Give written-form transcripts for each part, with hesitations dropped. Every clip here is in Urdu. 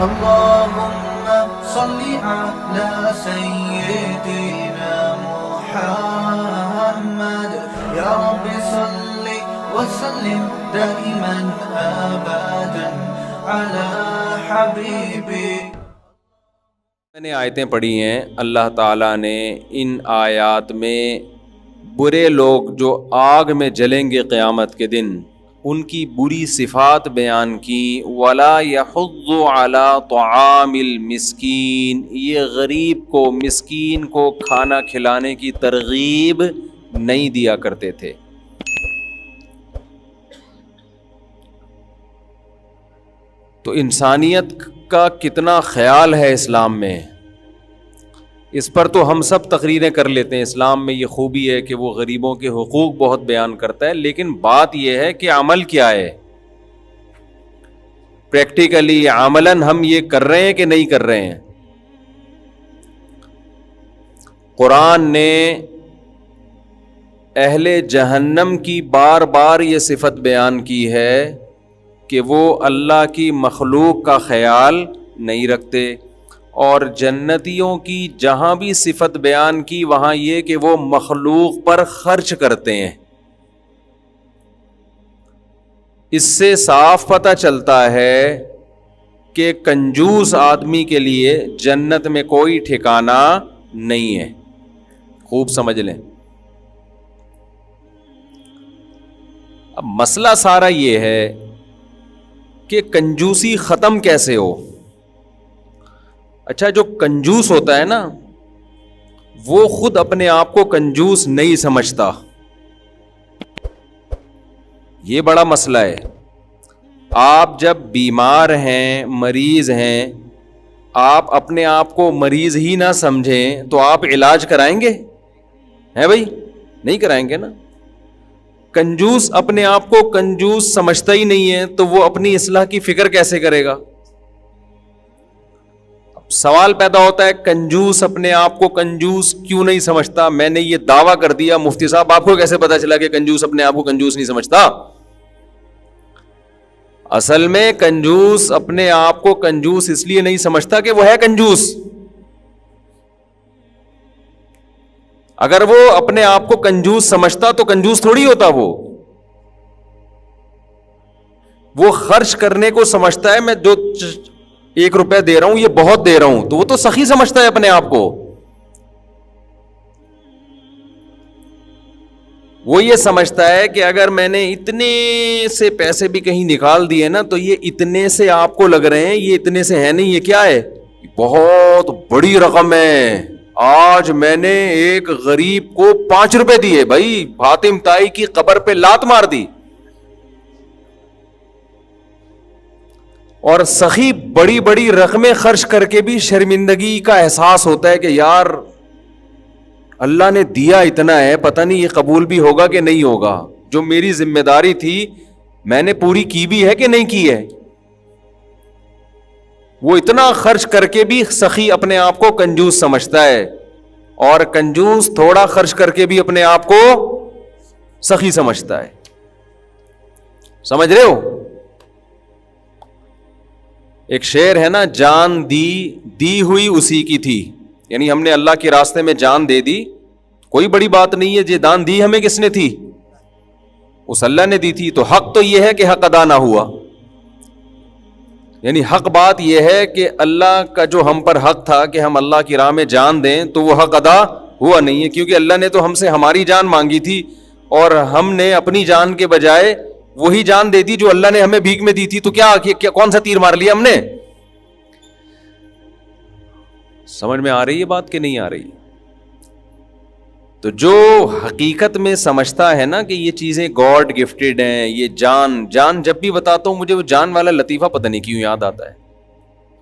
اللهم صل على سيدنا محمد يا رب صل وسلم دائما ابدا على حبيبي. میں نے آیتیں پڑھی ہیں، اللہ تعالیٰ نے ان آیات میں برے لوگ جو آگ میں جلیں گے قیامت کے دن ان کی بری صفات بیان کی. وَلَا يَحُضُّ عَلَىٰ طَعَامِ الْمِسْكِينِ، یہ غریب کو مسکین کو کھانا کھلانے کی ترغیب نہیں دیا کرتے تھے. تو انسانیت کا کتنا خیال ہے اسلام میں، اس پر تو ہم سب تقریریں کر لیتے ہیں. اسلام میں یہ خوبی ہے کہ وہ غریبوں کے حقوق بہت بیان کرتا ہے، لیکن بات یہ ہے کہ عمل کیا ہے، پریکٹیکلی عملاً ہم یہ کر رہے ہیں کہ نہیں کر رہے ہیں. قرآن نے اہل جہنم کی بار بار یہ صفت بیان کی ہے کہ وہ اللہ کی مخلوق کا خیال نہیں رکھتے، اور جنتیوں کی جہاں بھی صفت بیان کی وہاں یہ کہ وہ مخلوق پر خرچ کرتے ہیں. اس سے صاف پتہ چلتا ہے کہ کنجوس آدمی کے لیے جنت میں کوئی ٹھکانہ نہیں ہے. خوب سمجھ لیں. اب مسئلہ سارا یہ ہے کہ کنجوسی ختم کیسے ہو. اچھا، جو کنجوس ہوتا ہے نا وہ خود اپنے آپ کو کنجوس نہیں سمجھتا. یہ بڑا مسئلہ ہے. آپ جب بیمار ہیں، مریض ہیں، آپ اپنے آپ کو مریض ہی نہ سمجھیں تو آپ علاج کرائیں گے؟ ہیں بھائی؟ نہیں کرائیں گے نا. کنجوس اپنے آپ کو کنجوس سمجھتا ہی نہیں ہے تو وہ اپنی اصلاح کی فکر کیسے کرے گا؟ سوال پیدا ہوتا ہے کنجوس اپنے آپ کو کنجوس کیوں نہیں سمجھتا؟ میں نے یہ دعویٰ کر دیا، مفتی صاحب آپ کو کیسے پتا چلا کہ کنجوس اپنے آپ کو کنجوس نہیں سمجھتا؟ اصل میں کنجوس اپنے آپ کو کنجوس اس لیے نہیں سمجھتا کہ وہ ہے کنجوس. اگر وہ اپنے آپ کو کنجوس سمجھتا تو کنجوس تھوڑی ہوتا. وہ خرچ کرنے کو سمجھتا ہے، میں جو 1 روپے دے رہا ہوں یہ بہت دے رہا ہوں، تو وہ تو سخی سمجھتا ہے اپنے آپ کو. وہ یہ سمجھتا ہے کہ اگر میں نے اتنے سے پیسے بھی کہیں نکال دیے نا تو یہ اتنے سے آپ کو لگ رہے ہیں، یہ اتنے سے ہے نہیں، یہ کیا ہے؟ بہت بڑی رقم ہے. آج میں نے ایک غریب کو 5 روپے دیے، بھائی فاطم تائی کی قبر پہ لات مار دی. اور سخی بڑی بڑی رقمیں خرچ کر کے بھی شرمندگی کا احساس ہوتا ہے کہ یار اللہ نے دیا اتنا ہے، پتہ نہیں یہ قبول بھی ہوگا کہ نہیں ہوگا. جو میری ذمہ داری تھی میں نے پوری کی بھی ہے کہ نہیں کی ہے. وہ اتنا خرچ کر کے بھی سخی اپنے آپ کو کنجوس سمجھتا ہے، اور کنجوس تھوڑا خرچ کر کے بھی اپنے آپ کو سخی سمجھتا ہے. سمجھ رہے ہو؟ ایک شعر ہے نا، جان دی ہوئی اسی کی تھی. یعنی ہم نے اللہ کے راستے میں جان دے دی، کوئی بڑی بات نہیں ہے. یہ جان دی ہمیں کس نے تھی؟ اس اللہ نے دی تھی. تو حق تو یہ ہے کہ حق ادا نہ ہوا. یعنی حق بات یہ ہے کہ اللہ کا جو ہم پر حق تھا کہ ہم اللہ کی راہ میں جان دیں تو وہ حق ادا ہوا نہیں ہے، کیونکہ اللہ نے تو ہم سے ہماری جان مانگی تھی اور ہم نے اپنی جان کے بجائے وہی جان دے دی جو اللہ نے ہمیں بھیک میں دی تھی. تو کیا کون سا تیر مار لیا ہم نے؟ سمجھ میں آ رہی ہے بات کہ نہیں آ رہی؟ تو جو حقیقت میں سمجھتا ہے نا کہ یہ چیزیں گاڈ گفٹڈ ہیں، یہ جان جب بھی بتاتا ہوں مجھے وہ جان والا لطیفہ پتہ نہیں کیوں یاد آتا ہے،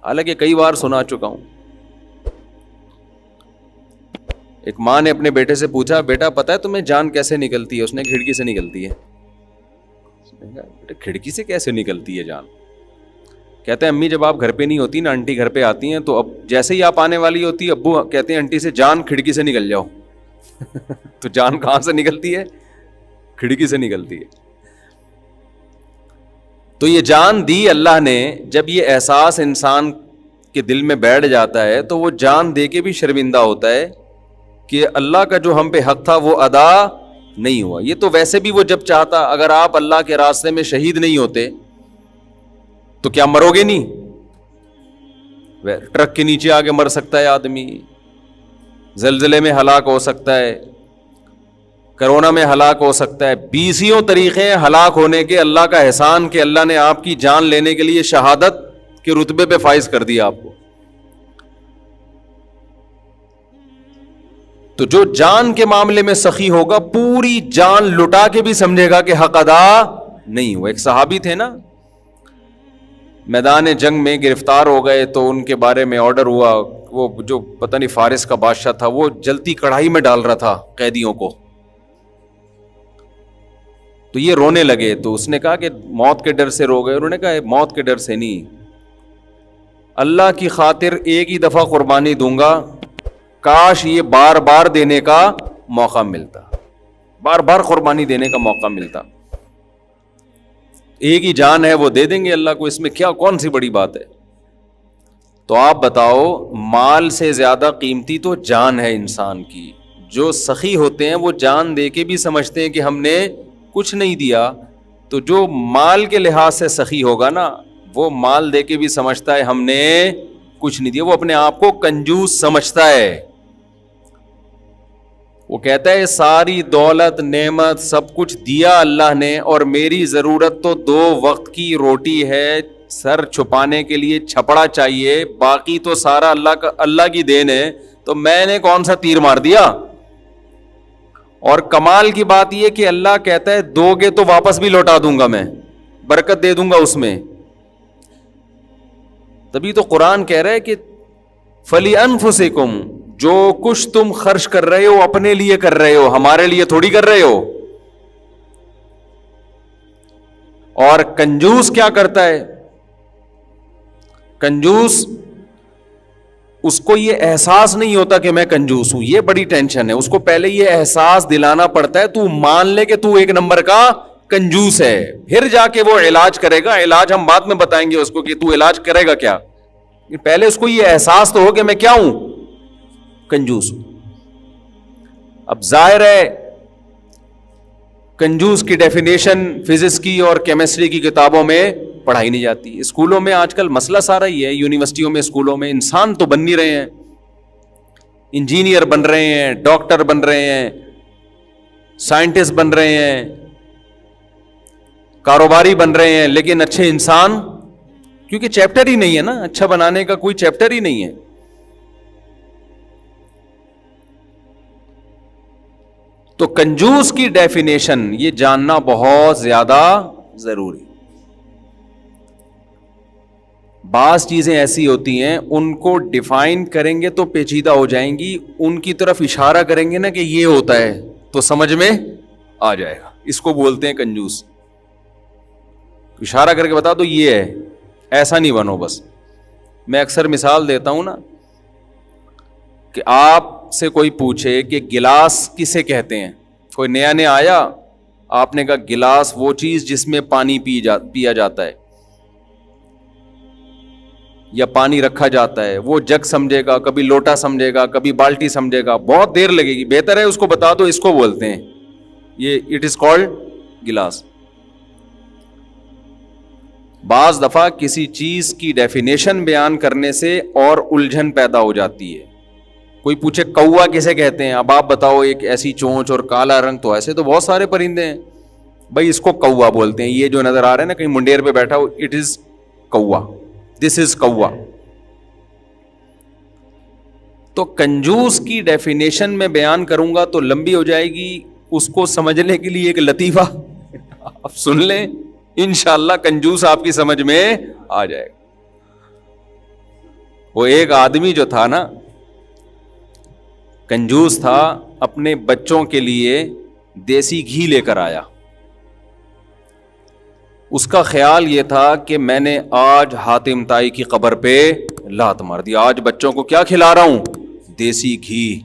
حالانکہ کئی بار سنا چکا ہوں. ایک ماں نے اپنے بیٹے سے پوچھا، بیٹا پتہ ہے تمہیں جان کیسے نکلتی ہے؟ اس نے کھڑکی سے نکلتی ہے. بیٹا کھڑکی سے کیسے نکلتی ہے جان؟ کہتے ہیں امی جب آپ گھر پہ نہیں ہوتی نا، آنٹی گھر پہ آتی ہیں، تو اب جیسے ہی آپ آنے والی ہوتی ابو کہتے ہیں آنٹی سے جان کھڑکی سے نکل جاؤ. تو جان کہاں سے نکلتی ہے؟ کھڑکی سے نکلتی ہے. تو یہ جان دی اللہ نے. جب یہ احساس انسان کے دل میں بیٹھ جاتا ہے تو وہ جان دے کے بھی شرمندہ ہوتا ہے کہ اللہ کا جو ہم پہ حق تھا وہ ادا نہیں ہوا. یہ تو ویسے بھی وہ جب چاہتا, اگر آپ اللہ کے راستے میں شہید نہیں ہوتے تو کیا مرو گے نہیں؟ ٹرک کے نیچے آ کے مر سکتا ہے آدمی, زلزلے میں ہلاک ہو سکتا ہے, کرونا میں ہلاک ہو سکتا ہے. 20 طریقے ہلاک ہونے کے. اللہ کا احسان کہ اللہ نے آپ کی جان لینے کے لیے شہادت کے رتبے پہ فائز کر دیا آپ کو. تو جو جان کے معاملے میں سخی ہوگا پوری جان لٹا کے بھی سمجھے گا کہ حق ادا نہیں ہوا. ایک صحابی تھے نا, میدان جنگ میں گرفتار ہو گئے تو ان کے بارے میں آرڈر ہوا, وہ جو پتہ نہیں فارس کا بادشاہ تھا وہ جلتی کڑھائی میں ڈال رہا تھا قیدیوں کو. تو یہ رونے لگے, تو اس نے کہا کہ موت کے ڈر سے رو گئے. انہوں نے کہا موت کے ڈر سے نہیں, اللہ کی خاطر ایک ہی دفعہ قربانی دوں گا, کاش یہ بار بار دینے کا موقع ملتا, بار بار قربانی دینے کا موقع ملتا. ایک ہی جان ہے وہ دے دیں گے اللہ کو, اس میں کیا کون سی بڑی بات ہے. تو آپ بتاؤ, مال سے زیادہ قیمتی تو جان ہے انسان کی. جو سخی ہوتے ہیں وہ جان دے کے بھی سمجھتے ہیں کہ ہم نے کچھ نہیں دیا. تو جو مال کے لحاظ سے سخی ہوگا نا, وہ مال دے کے بھی سمجھتا ہے ہم نے کچھ نہیں دیا. وہ اپنے آپ کو کنجوس سمجھتا ہے. وہ کہتا ہے ساری دولت نعمت سب کچھ دیا اللہ نے, اور میری ضرورت تو 2 وقت کی روٹی ہے, سر چھپانے کے لیے چھپڑا چاہیے, باقی تو سارا اللہ کی دین ہے. تو میں نے کون سا تیر مار دیا. اور کمال کی بات یہ کہ اللہ کہتا ہے دو گے تو واپس بھی لوٹا دوں گا, میں برکت دے دوں گا اس میں. تبھی تو قرآن کہہ رہا ہے کہ فَلِأَنفُسِكُمْ, جو کچھ تم خرچ کر رہے ہو اپنے لیے کر رہے ہو, ہمارے لیے تھوڑی کر رہے ہو. اور کنجوس کیا کرتا ہے؟ کنجوس اس کو یہ احساس نہیں ہوتا کہ میں کنجوس ہوں, یہ بڑی ٹینشن ہے. اس کو پہلے یہ احساس دلانا پڑتا ہے, تو مان لے کہ تو 1 نمبر کا کنجوس ہے, پھر جا کے وہ علاج کرے گا. علاج ہم بعد میں بتائیں گے اس کو کہ تو علاج کرے گا کیا. پہلے اس کو یہ احساس تو ہو کہ میں کیا ہوں, کنجوس ہوں. اب ظاہر ہے کنجوس کی ڈیفینیشن فزکس کی اور کیمسٹری کی کتابوں میں پڑھائی نہیں جاتی. اسکولوں میں آج کل مسئلہ سارا ہی ہے, یونیورسٹیوں میں اسکولوں میں انسان تو بن نہیں رہے ہیں, انجینئر بن رہے ہیں, ڈاکٹر بن رہے ہیں, سائنٹسٹ بن رہے ہیں, کاروباری بن رہے ہیں, لیکن اچھے انسان کیونکہ چیپٹر ہی نہیں ہے نا, اچھا بنانے کا کوئی چیپٹر ہی نہیں ہے. تو کنجوس کی ڈیفینیشن یہ جاننا بہت زیادہ ضروری. بعض چیزیں ایسی ہوتی ہیں ان کو ڈیفائن کریں گے تو پیچیدہ ہو جائیں گی, ان کی طرف اشارہ کریں گے نا کہ یہ ہوتا ہے تو سمجھ میں آ جائے گا. اس کو بولتے ہیں کنجوس. اشارہ کر کے بتا دو یہ ہے, ایسا نہیں بنو بس. میں اکثر مثال دیتا ہوں نا کہ آپ سے کوئی پوچھے کہ گلاس کسے کہتے ہیں, کوئی نیا نیا آیا, آپ نے کہا گلاس وہ چیز جس میں پانی پیا جاتا ہے یا پانی رکھا جاتا ہے. وہ جگ سمجھے گا, کبھی لوٹا سمجھے گا, کبھی بالٹی سمجھے گا, بہت دیر لگے گی. بہتر ہے اس کو بتا دو اس کو بولتے ہیں, یہ اٹ از کالڈ گلاس. بعض دفعہ کسی چیز کی ڈیفینیشن بیان کرنے سے اور الجھن پیدا ہو جاتی ہے. کوئی پوچھے کوا کسے کہتے ہیں, اب آپ بتاؤ ایک ایسی چونچ اور کالا رنگ, تو ایسے تو بہت سارے پرندے ہیں بھائی, اس کو کوا بولتے ہیں. یہ جو نظر آ رہا ہے نا کہیں منڈیر پہ بیٹھا ہو, اٹ از کوا, دس از کوا. تو کنجوس کی ڈیفینیشن میں بیان کروں گا تو لمبی ہو جائے گی. اس کو سمجھنے کے لیے ایک لطیفہ آپ سن لیں, انشاءاللہ کنجوس آپ کی سمجھ میں آ جائے گا. وہ ایک آدمی جو تھا نا کنجوس تھا, اپنے بچوں کے لیے دیسی گھی لے کر آیا. اس کا خیال یہ تھا کہ میں نے آج حاتم طائی کی قبر پہ لات مار دی, آج بچوں کو کیا کھلا رہا ہوں, دیسی گھی.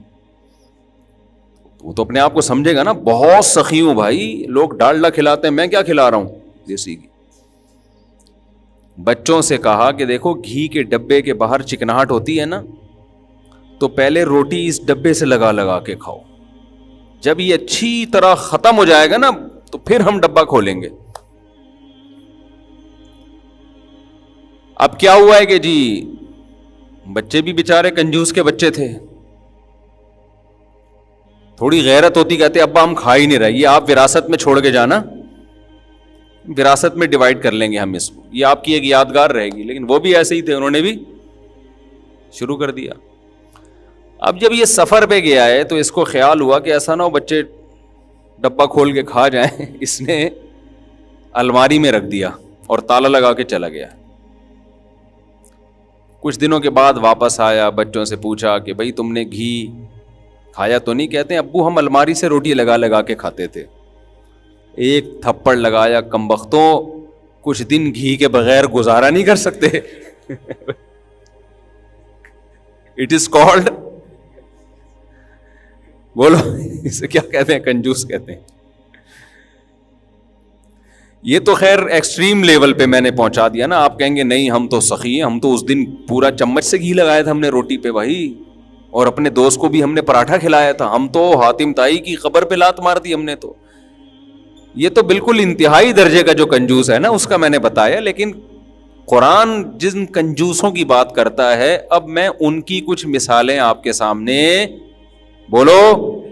وہ تو اپنے آپ کو سمجھے گا نا بہت سخی ہوں بھائی, لوگ ڈالڈا کھلاتے ہیں, میں کیا کھلا رہا ہوں, دیسی گھی. بچوں سے کہا کہ دیکھو گھی کے ڈبے کے باہر چکناہٹ ہوتی ہے نا، تو پہلے روٹی اس ڈبے سے لگا لگا کے کھاؤ، جب یہ اچھی طرح ختم ہو جائے گا نا تو پھر ہم ڈبہ کھولیں گے۔ اب کیا ہوا ہے کہ جی بچے بھی بیچارے کنجوس کے بچے تھے، تھوڑی غیرت ہوتی، کہتے ابا ہم کھا ہی نہیں رہے، یہ آپ وراثت میں چھوڑ کے جانا، وراثت میں ڈیوائیڈ کر لیں گے ہم اس کو، یہ آپ کی ایک یادگار رہے گی۔ لیکن وہ بھی ایسے ہی تھے، انہوں نے بھی شروع کر دیا۔ اب جب یہ سفر پہ گیا ہے تو اس کو خیال ہوا کہ ایسا نہ ہو بچے ڈبہ کھول کے کھا جائیں، اس نے الماری میں رکھ دیا اور تالا لگا کے چلا گیا۔ کچھ دنوں کے بعد واپس آیا، بچوں سے پوچھا کہ بھائی تم نے گھی کھایا تو نہیں؟ کہتے ہیں ابو ہم الماری سے روٹی لگا لگا کے کھاتے تھے۔ ایک تھپڑ لگایا، کمبختوں کچھ دن گھی کے بغیر گزارا نہیں کر سکتے۔ اٹ از کالڈ، بولو اسے کیا کہتے ہیں؟ کنجوس کہتے ہیں۔ یہ تو خیر ایکسٹریم لیول پہ میں نے پہنچا دیا نا، آپ کہیں گے نہیں ہم تو سخی ہیں، ہم تو اس دن پورا چمچ سے گھی لگایا تھا ہم نے روٹی پہ بھائی، اور اپنے دوست کو بھی ہم نے پراٹھا کھلایا تھا، ہم تو حاتم تائی کی قبر پہ لات مار دی ہم نے تو۔ یہ تو بالکل انتہائی درجے کا جو کنجوس ہے نا اس کا میں نے بتایا، لیکن قرآن جن کنجوسوں کی بات کرتا ہے اب میں ان کی کچھ مثالیں آپ کے سامنے بولو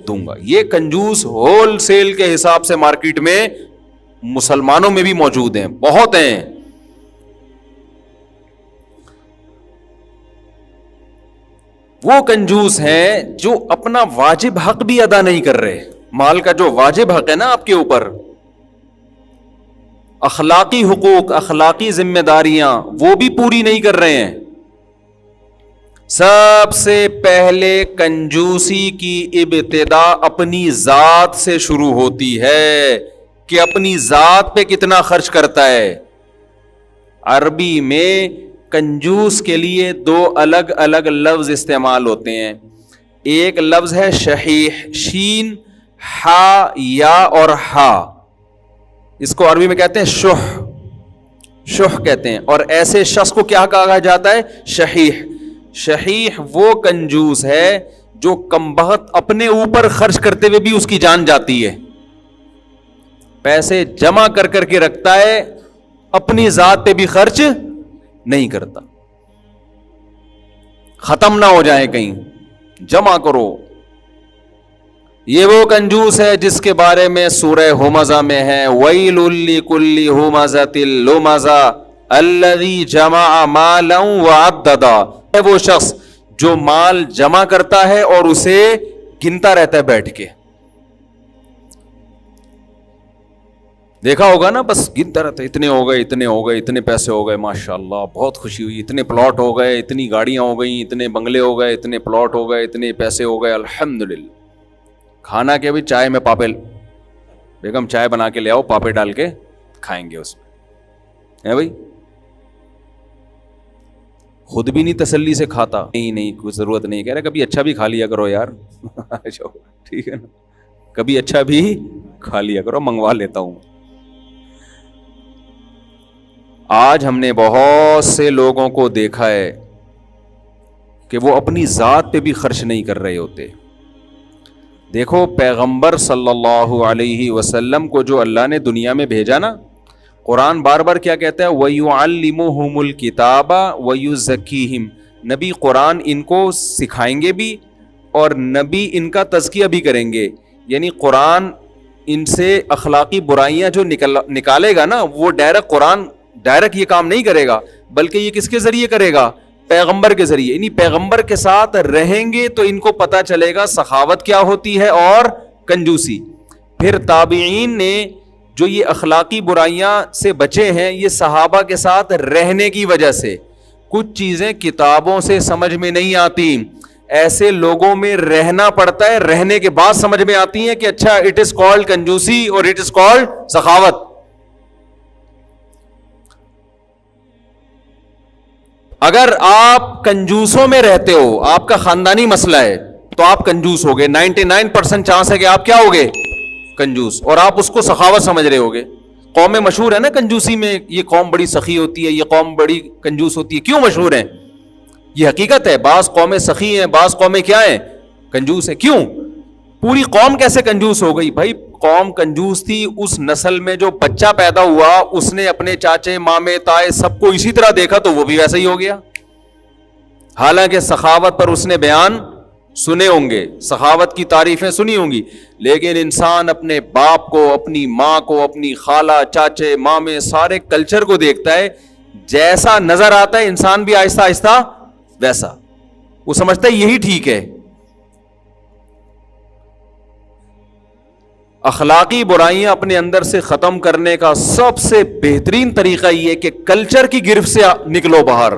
دوں گا۔ یہ کنجوس ہول سیل کے حساب سے مارکیٹ میں مسلمانوں میں بھی موجود ہیں، بہت ہیں۔ وہ کنجوس ہیں جو اپنا واجب حق بھی ادا نہیں کر رہے، مال کا جو واجب حق ہے نا آپ کے اوپر، اخلاقی حقوق، اخلاقی ذمہ داریاں وہ بھی پوری نہیں کر رہے ہیں۔ سب سے پہلے کنجوسی کی ابتدا اپنی ذات سے شروع ہوتی ہے کہ اپنی ذات پہ کتنا خرچ کرتا ہے۔ عربی میں کنجوس کے لیے دو الگ الگ لفظ استعمال ہوتے ہیں، ایک لفظ ہے شحیح، شین ہا یا اور ہا، اس کو عربی میں کہتے ہیں شح، شح کہتے ہیں، اور ایسے شخص کو کیا کہا جاتا ہے؟ شحیح۔ شحیح وہ کنجوس ہے جو کمبخت اپنے اوپر خرچ کرتے ہوئے بھی اس کی جان جاتی ہے، پیسے جمع کر کر کے رکھتا ہے، اپنی ذات پہ بھی خرچ نہیں کرتا، ختم نہ ہو جائے کہیں، جمع کرو۔ یہ وہ کنجوس ہے جس کے بارے میں سورہ ہمزہ میں ہے وَيْلٌ لِّكُلِّ هُمَزَةٍ لُمَزَةٍ الَّذِي جَمَعَ مَالًا وَعَدَّدَ، ہے وہ شخص جو مال جمع کرتا ہے اور اسے گنتا رہتا ہے بیٹھ کے، دیکھا ہوگا نا، بس گنتا رہتا ہے، اتنے ہو گئے، اتنے ہو گئے، اتنے پیسے ہو گئے، ماشاءاللہ بہت خوشی ہوئی، اتنے پلاٹ ہو گئے، اتنی گاڑیاں ہو گئیں، اتنے بنگلے ہو گئے، اتنے پلاٹ ہو گئے، اتنے پیسے ہو گئے، الحمدللہ۔ کھانا کے بھی چائے میں پاپے، بیگم چائے بنا کے لے آؤ، پاپے ڈال کے کھائیں گے اس میں، ہے بھائی؟ خود بھی نہیں تسلی سے کھاتا، نہیں کوئی ضرورت نہیں، کہہ رہے کبھی اچھا بھی کھا لیا کرو یار، ٹھیک ہے نا، کبھی اچھا بھی کھا لیا کرو، منگوا لیتا ہوں۔ آج ہم نے بہت سے لوگوں کو دیکھا ہے کہ وہ اپنی ذات پہ بھی خرچ نہیں کر رہے ہوتے۔ دیکھو پیغمبر صلی اللہ علیہ وسلم کو جو اللہ نے دنیا میں بھیجا نا، قرآن بار بار کیا کہتا ہے وَيُعَلِّمُهُمُ الْكِتَابَ وَيُزَكِّيهِمْ، نبی قرآن ان کو سکھائیں گے بھی اور نبی ان کا تزکیہ بھی کریں گے، یعنی قرآن ان سے اخلاقی برائیاں جو نکالے گا نا، وہ ڈائریکٹ یہ کام نہیں کرے گا، بلکہ یہ کس کے ذریعے کرے گا؟ پیغمبر کے ذریعے، یعنی پیغمبر کے ساتھ رہیں گے تو ان کو پتہ چلے گا سخاوت کیا ہوتی ہے اور کنجوسی۔ پھر تابعین نے جو یہ اخلاقی برائیاں سے بچے ہیں، یہ صحابہ کے ساتھ رہنے کی وجہ سے، کچھ چیزیں کتابوں سے سمجھ میں نہیں آتی، ایسے لوگوں میں رہنا پڑتا ہے، رہنے کے بعد سمجھ میں آتی ہیں کہ اچھا اٹ از کالڈ کنجوسی اور اٹ از کالڈ سخاوت۔ اگر آپ کنجوسوں میں رہتے ہو، آپ کا خاندانی مسئلہ ہے تو آپ کنجوس ہوگے، 99% چانس ہے کہ آپ کیا ہوگے؟ کنجوس، اور آپ اس کو سخاوت سمجھ رہے ہوگے۔ قومیں مشہور ہے نا کنجوسی میں, یہ قوم بڑی سخی ہوتی ہے, یہ قوم بڑی کنجوس ہوتی ہے. کیوں مشہور ہیں؟ یہ حقیقت ہے. بعض قومیں سخی ہیں, بعض قومیں کیا ہیں, کنجوس ہیں. کیوں؟ پوری قوم کیسے کنجوس ہو گئی؟ بھائی قوم کنجوس تھی, اس نسل میں جو بچہ پیدا ہوا اس نے اپنے چاچے مامے تائے سب کو اسی طرح دیکھا تو وہ بھی ویسا ہی ہو گیا. حالانکہ سخاوت پر اس نے بیان سنے ہوں گے, سخاوت کی تعریفیں سنی ہوں گی, لیکن انسان اپنے باپ کو, اپنی ماں کو, اپنی خالہ چاچے مامے سارے کلچر کو دیکھتا ہے, جیسا نظر آتا ہے انسان بھی آہستہ آہستہ ویسا. وہ سمجھتا ہے یہی ٹھیک ہے. اخلاقی برائیاں اپنے اندر سے ختم کرنے کا سب سے بہترین طریقہ یہ کہ کلچر کی گرفت سے نکلو باہر.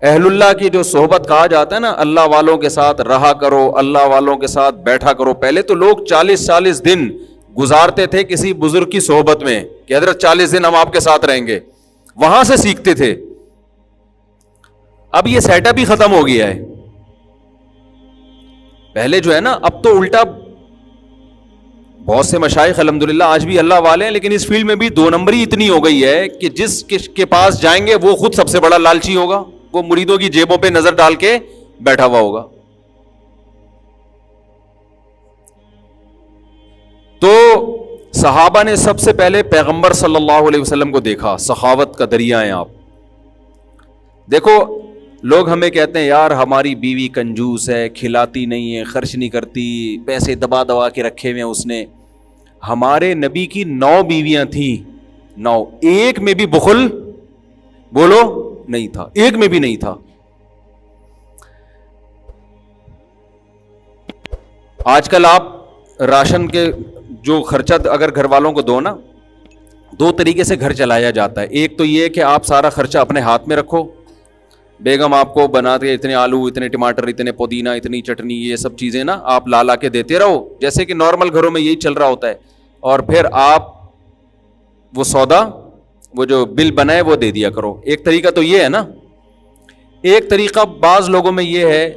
اہل اللہ کی جو صحبت کہا جاتا ہے نا, اللہ والوں کے ساتھ رہا کرو, اللہ والوں کے ساتھ بیٹھا کرو. پہلے تو لوگ 40-40 دن گزارتے تھے کسی بزرگ کی صحبت میں کہ حضرت 40 دن ہم آپ کے ساتھ رہیں گے, وہاں سے سیکھتے تھے. اب یہ سیٹ اپ ہی ختم ہو گیا ہے. پہلے جو ہے نا, اب تو الٹا بہت سے مشائخ الحمدللہ آج بھی اللہ والے ہیں, لیکن اس فیلڈ میں بھی 2 نمبری اتنی ہو گئی ہے کہ جس کے پاس جائیں گے وہ خود سب سے بڑا لالچی ہوگا, وہ مریدوں کی جیبوں پہ نظر ڈال کے بیٹھا ہوا ہوگا. تو صحابہ نے سب سے پہلے پیغمبر صلی اللہ علیہ وسلم کو دیکھا, سخاوت کا دریا ہیں آپ. دیکھو لوگ ہمیں کہتے ہیں یار ہماری بیوی کنجوس ہے, کھلاتی نہیں ہے, خرچ نہیں کرتی, پیسے دبا دبا کے رکھے ہوئے ہیں اس نے. ہمارے نبی کی 9 بیویاں تھیں, 9, ایک میں بھی بخل بولو نہیں تھا, ایک میں بھی نہیں تھا. آج کل آپ راشن کے جو خرچہ اگر گھر والوں کو دو نا, 2 طریقے سے گھر چلایا جاتا ہے. ایک تو یہ کہ آپ سارا خرچہ اپنے ہاتھ میں رکھو, بیگم آپ کو بنا کے اتنے آلو, اتنے ٹماٹر, اتنے پودینہ, اتنی چٹنی, یہ سب چیزیں نا آپ لا کے دیتے رہو, جیسے کہ نارمل گھروں میں یہی چل رہا ہوتا ہے. اور پھر آپ وہ سودا, وہ جو بل بنائے وہ دے دیا کرو. ایک طریقہ تو یہ ہے نا. ایک طریقہ بعض لوگوں میں یہ ہے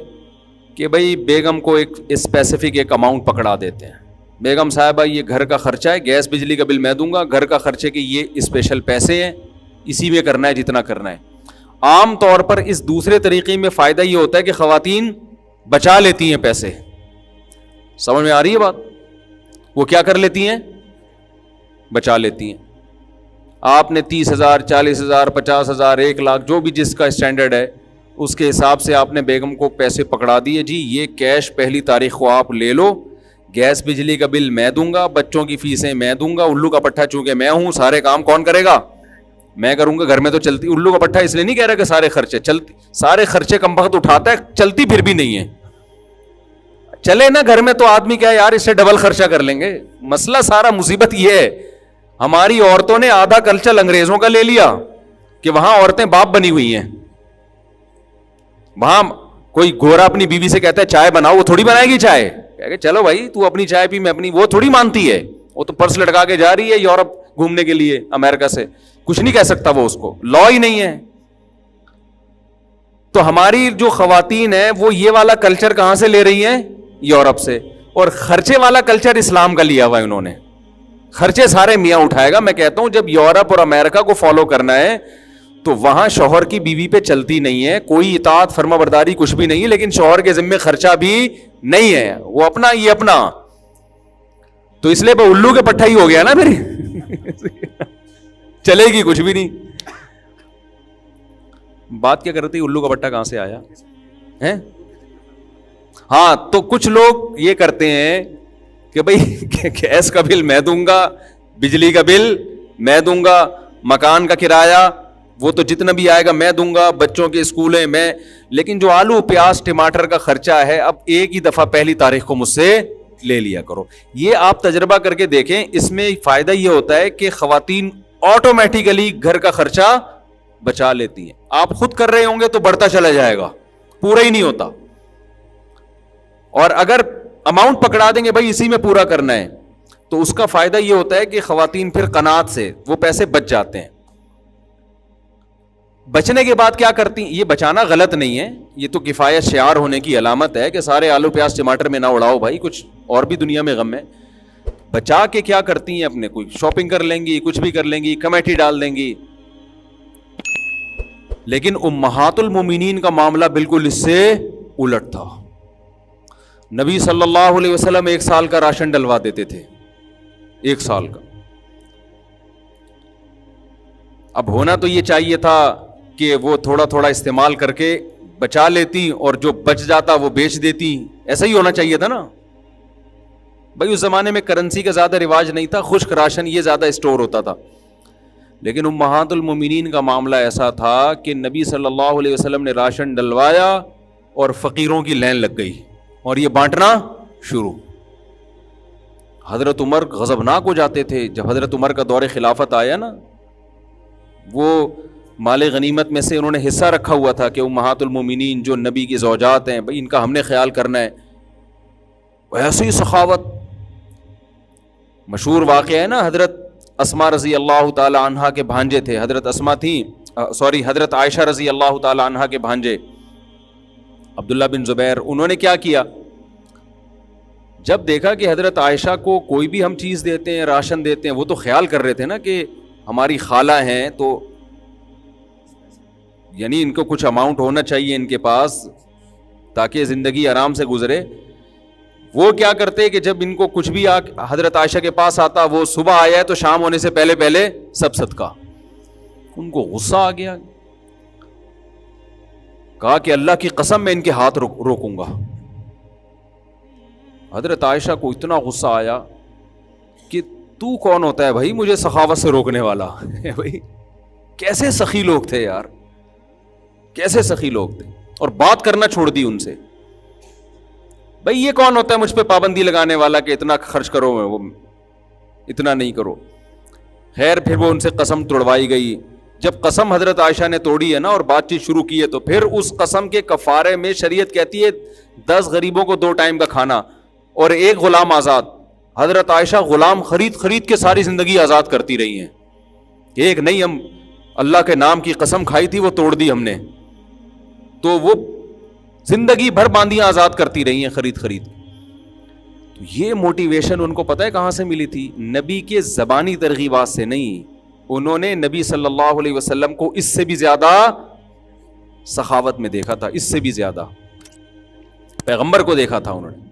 کہ بھئی بیگم کو ایک اسپیسیفک ایک اماؤنٹ پکڑا دیتے ہیں, بیگم صاحبہ یہ گھر کا خرچہ ہے, گیس بجلی کا بل میں دوں گا, گھر کا خرچے کے یہ اسپیشل پیسے ہیں, اسی میں کرنا ہے جتنا کرنا ہے. عام طور پر اس دوسرے طریقے میں فائدہ یہ ہوتا ہے کہ خواتین بچا لیتی ہیں پیسے. سمجھ میں آ رہی ہے بات؟ وہ کیا کر لیتی ہیں؟ بچا لیتی ہیں. آپ نے 30,000 40,000 50,000 1 لاکھ جو بھی جس کا اسٹینڈرڈ ہے اس کے حساب سے آپ نے بیگم کو پیسے پکڑا دیے, جی یہ کیش پہلی تاریخ کو آپ لے لو, گیس بجلی کا بل میں دوں گا, بچوں کی فیسیں میں دوں گا, الو کا پٹھا چونکہ میں ہوں, سارے کام کون کرے گا؟ میں کروں گا. گھر میں تو چلتی, الو کا پٹھا اس لیے نہیں کہہ رہا کہ سارے خرچے چلتی, سارے خرچے کم وقت اٹھاتا ہے, چلتی پھر بھی نہیں ہے. چلے نا گھر میں تو آدمی کیا یار اس سے ڈبل خرچہ کر لیں گے. مسئلہ سارا مصیبت یہ ہے ہماری عورتوں نے آدھا کلچر انگریزوں کا لے لیا کہ وہاں عورتیں باپ بنی ہوئی ہیں. وہاں کوئی گورا اپنی بیوی سے کہتا ہے چائے بناؤ, وہ تھوڑی بنائے گی چائے, کہ چلو بھائی تو اپنی چائے پی میں اپنی, وہ تھوڑی مانتی ہے. وہ تو پرس لٹکا کے جا رہی ہے یورپ گھومنے کے لیے امریکہ سے, کچھ نہیں کہہ سکتا وہ, اس کو لا ہی نہیں ہے. تو ہماری جو خواتین ہیں وہ یہ والا کلچر کہاں سے لے رہی ہیں؟ یورپ سے. اور خرچے والا کلچر اسلام کا لیا ہوا ہے انہوں نے. خرچے سارے میاں اٹھائے گا. میں کہتا ہوں جب یورپ اور امریکہ کو فالو کرنا ہے تو وہاں شوہر کی بیوی پہ چلتی نہیں ہے, کوئی اطاعت فرما برداری کچھ بھی نہیں ہے, لیکن شوہر کے ذمہ خرچہ بھی نہیں ہے, وہ اپنا یہ اپنا. تو اس لیے وہ الو کے پٹھا ہی ہو گیا نا پھر چلے گی کچھ بھی نہیں. بات کیا کرتی الو کا پٹھا کہاں سے آیا ہے؟ ہاں تو کچھ لوگ یہ کرتے ہیں کہ بھئی گیس کا بل میں دوں گا, بجلی کا بل میں دوں گا, مکان کا کرایہ وہ تو جتنا بھی آئے گا میں دوں گا, بچوں کے اسکولیں میں, لیکن جو آلو پیاز ٹماٹر کا خرچہ ہے اب ایک ہی دفعہ پہلی تاریخ کو مجھ سے لے لیا کرو. یہ آپ تجربہ کر کے دیکھیں. اس میں فائدہ یہ ہوتا ہے کہ خواتین آٹومیٹیکلی گھر کا خرچہ بچا لیتی ہیں. آپ خود کر رہے ہوں گے تو بڑھتا چلا جائے گا, پورا ہی نہیں ہوتا. اور اگر اماؤنٹ پکڑا دیں گے بھائی اسی میں پورا کرنا ہے تو اس کا فائدہ یہ ہوتا ہے کہ خواتین پھر قناعت سے وہ پیسے بچ جاتے ہیں. بچنے کے بعد کیا کرتی ہیں؟ یہ بچانا غلط نہیں ہے, یہ تو کفایت شعار ہونے کی علامت ہے کہ سارے آلو پیاز ٹماٹر میں نہ اڑاؤ بھائی, کچھ اور بھی دنیا میں غم ہے. بچا کے کیا کرتی ہیں اپنے, کوئی شاپنگ کر لیں گی, کچھ بھی کر لیں گی, کمیٹی ڈال دیں گی. لیکن امہات المومنین کا معاملہ بالکل اس سے الٹ تھا. نبی صلی اللہ علیہ وسلم 1 سال کا راشن ڈلوا دیتے تھے, 1 سال کا. اب ہونا تو یہ چاہیے تھا کہ وہ تھوڑا تھوڑا استعمال کر کے بچا لیتی اور جو بچ جاتا وہ بیچ دیتی, ایسا ہی ہونا چاہیے تھا نا بھائی. اس زمانے میں کرنسی کا زیادہ رواج نہیں تھا, خشک راشن یہ زیادہ اسٹور ہوتا تھا. لیکن امہات المومنین کا معاملہ ایسا تھا کہ نبی صلی اللہ علیہ وسلم نے راشن ڈلوایا اور فقیروں کی لائن لگ گئی اور یہ بانٹنا شروع. حضرت عمر غضبناک ہو جاتے تھے. جب حضرت عمر کا دور خلافت آیا نا, وہ مال غنیمت میں سے انہوں نے حصہ رکھا ہوا تھا کہ امہات المومنین جو نبی کی زوجات ہیں بھائی ان کا ہم نے خیال کرنا ہے. ایسی ہی سخاوت. مشہور واقعہ ہے نا, حضرت اسما رضی اللہ تعالی عنہا کے بھانجے تھے. حضرت عائشہ رضی اللہ تعالی عنہا کے بھانجے عبداللہ بن زبیر. انہوں نے کیا کیا, جب دیکھا کہ حضرت عائشہ کو کوئی بھی ہم چیز دیتے ہیں, راشن دیتے ہیں, وہ تو خیال کر رہے تھے نا کہ ہماری خالہ ہیں تو یعنی ان کو کچھ اماؤنٹ ہونا چاہیے ان کے پاس تاکہ زندگی آرام سے گزرے. وہ کیا کرتے کہ جب ان کو کچھ بھی حضرت عائشہ کے پاس آتا, وہ صبح آیا ہے تو شام ہونے سے پہلے پہلے سب صدقہ. ان کو غصہ آ گیا, کہا کہ اللہ کی قسم میں ان کے ہاتھ روکوں گا. حضرت عائشہ کو اتنا غصہ آیا کہ تو کون ہوتا ہے بھائی مجھے سخاوت سے روکنے والا. بھائی کیسے سخی لوگ تھے یار, کیسے سخی لوگ تھے. اور بات کرنا چھوڑ دی ان سے. بھائی یہ کون ہوتا ہے مجھ پہ پابندی لگانے والا کہ اتنا خرچ کرو, وہ اتنا نہیں کرو. خیر پھر وہ ان سے قسم توڑوائی گئی. جب قسم حضرت عائشہ نے توڑی ہے نا اور بات چیت شروع کی ہے تو پھر اس قسم کے کفارے میں شریعت کہتی ہے 10 غریبوں کو 2 ٹائم کا کھانا اور 1 غلام آزاد. حضرت عائشہ غلام خرید کے ساری زندگی آزاد کرتی رہی ہیں. ایک نہیں, ہم اللہ کے نام کی قسم کھائی تھی وہ توڑ دی ہم نے, تو وہ زندگی بھر باندیاں آزاد کرتی رہی ہیں خرید. تو یہ موٹیویشن ان کو پتہ ہے کہاں سے ملی تھی؟ نبی کے زبانی ترغیبات سے نہیں. انہوں نے نبی صلی اللہ علیہ وسلم کو اس سے بھی زیادہ سخاوت میں دیکھا تھا, اس سے بھی زیادہ پیغمبر کو دیکھا تھا انہوں نے.